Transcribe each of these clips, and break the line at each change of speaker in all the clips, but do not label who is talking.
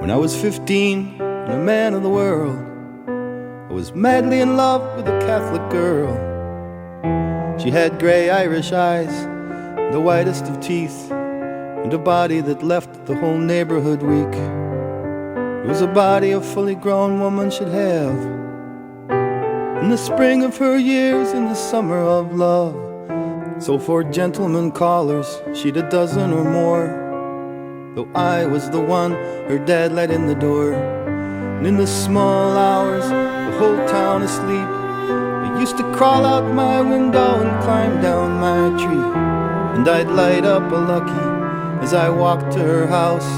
When I was 15 and a man of the world, I was madly in love with a Catholic girl. She had grey Irish eyes, the whitest of teeth, and a body that left the whole neighborhood weak. It was a body a fully grown woman should have. In the spring of her years, in the summer of love. So for gentlemen callers, she'd a dozen or more, though I was the one her dad let in the door. And in the small hours, the whole town asleep, I used to crawl out my window and climb down my tree. And I'd light up a lucky as I walked to her house,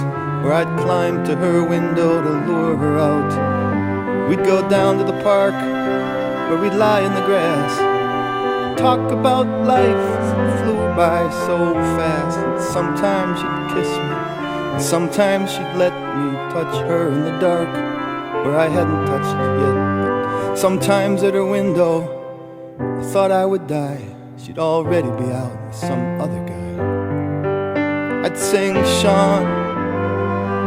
or I'd climb to her window to lure her out. We'd go down to the park, where we'd lie in the grass, talk about life that flew by so fast. And sometimes she'd kiss me, and sometimes she'd let me touch her in the dark, where I hadn't touched yet. But sometimes at her window, I thought I would die. She'd already be out with some other guy. I'd sing, Sean,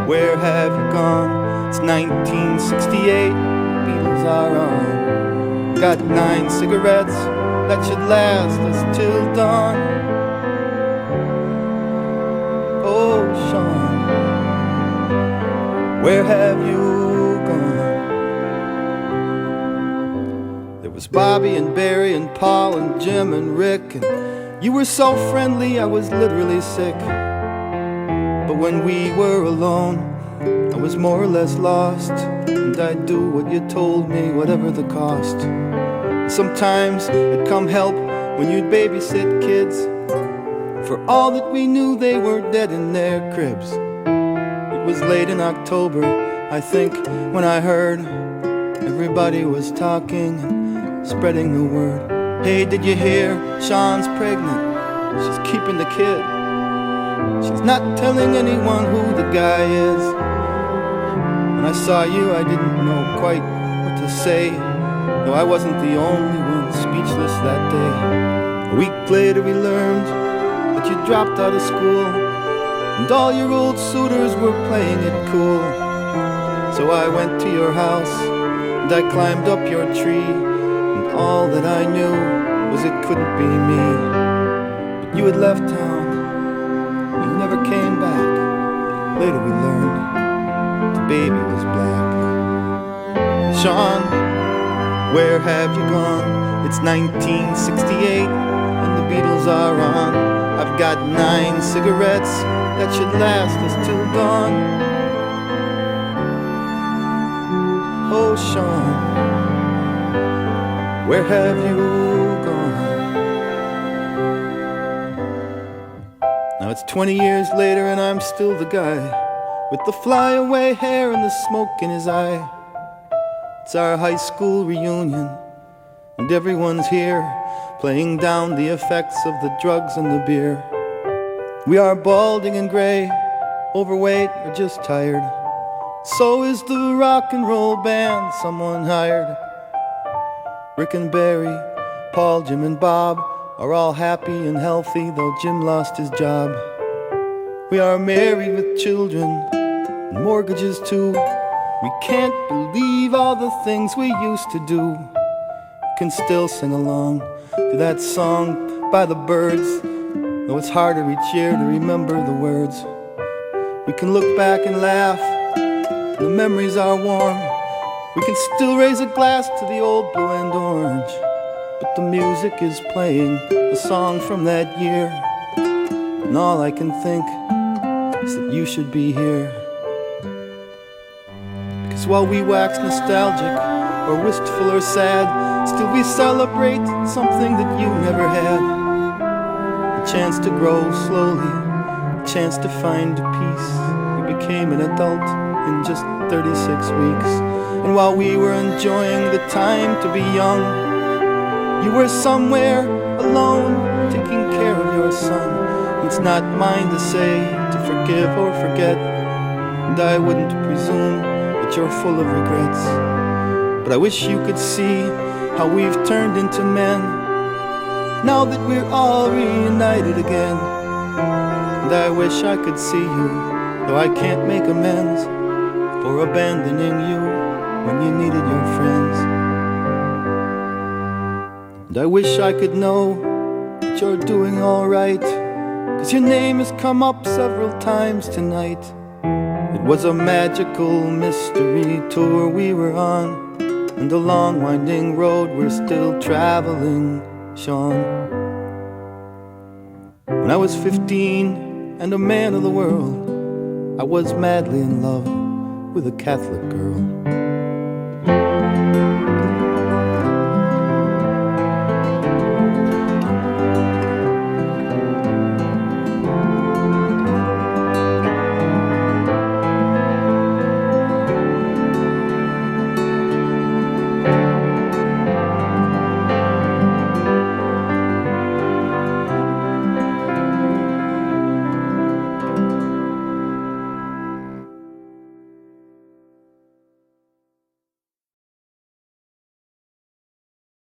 where have you gone? It's 1968, Beatles are on. Got 9 cigarettes that should last us till dawn. Oh, Sean, where have you gone? There was Bobby and Barry and Paul and Jim and Rick, and you were so friendly I was literally sick. But when we were alone, I was more or less lost, and I'd do what you told me, whatever the cost. Sometimes it'd come help when you'd babysit kids. For all that we knew, they were dead in their cribs. It was late in October, I think, when I heard everybody was talking and spreading the word. Hey, did you hear? Sean's pregnant. She's keeping the kid. She's not telling anyone who the guy is. When I saw you, I didn't know quite what to say, though I wasn't the only one speechless that day. A week later we learned that you dropped out of school, and all your old suitors were playing it cool. So I went to your house, and I climbed up your tree, and all that I knew was it couldn't be me. But you had left town, you never came back. Later we learned the baby was black. Sean, where have you gone? It's 1968 and the Beatles are on. I've got 9 cigarettes that should last us till dawn. Oh, Sean, where have you gone? Now it's 20 years later and I'm still the guy with the flyaway hair and the smoke in his eye. It's our high school reunion, and everyone's here, playing down the effects of the drugs and the beer. We are balding and gray, overweight or just tired. So is the rock and roll band someone hired. Rick and Barry, Paul, Jim and Bob are all happy and healthy, though Jim lost his job. We are married with children and mortgages too. We can't believe all the things we used to do. Can still sing along to that song by the Byrds, though it's harder each year to remember the words. We can look back and laugh, the memories are warm. We can still raise a glass to the old blue and orange, but the music is playing a song from that year, and all I can think is that you should be here. Because while we wax nostalgic or wistful or sad, still we celebrate something that you never had. A chance to grow slowly, a chance to find peace. You became an adult in just 36 weeks. And while we were enjoying the time to be young, you were somewhere alone, taking care of your son. It's not mine to say to forgive or forget, and I wouldn't presume that you're full of regrets. But I wish you could see how we've turned into men, now that we're all reunited again. And I wish I could see you, though I can't make amends. for abandoning you when you needed your friends. And I wish I could know that you're doing alright, 'cause your name has come up several times tonight. It was a magical mystery tour we were on, and the long winding road we're still traveling, Sean. When I was 15 and a man of the world, I was madly in love with a Catholic girl.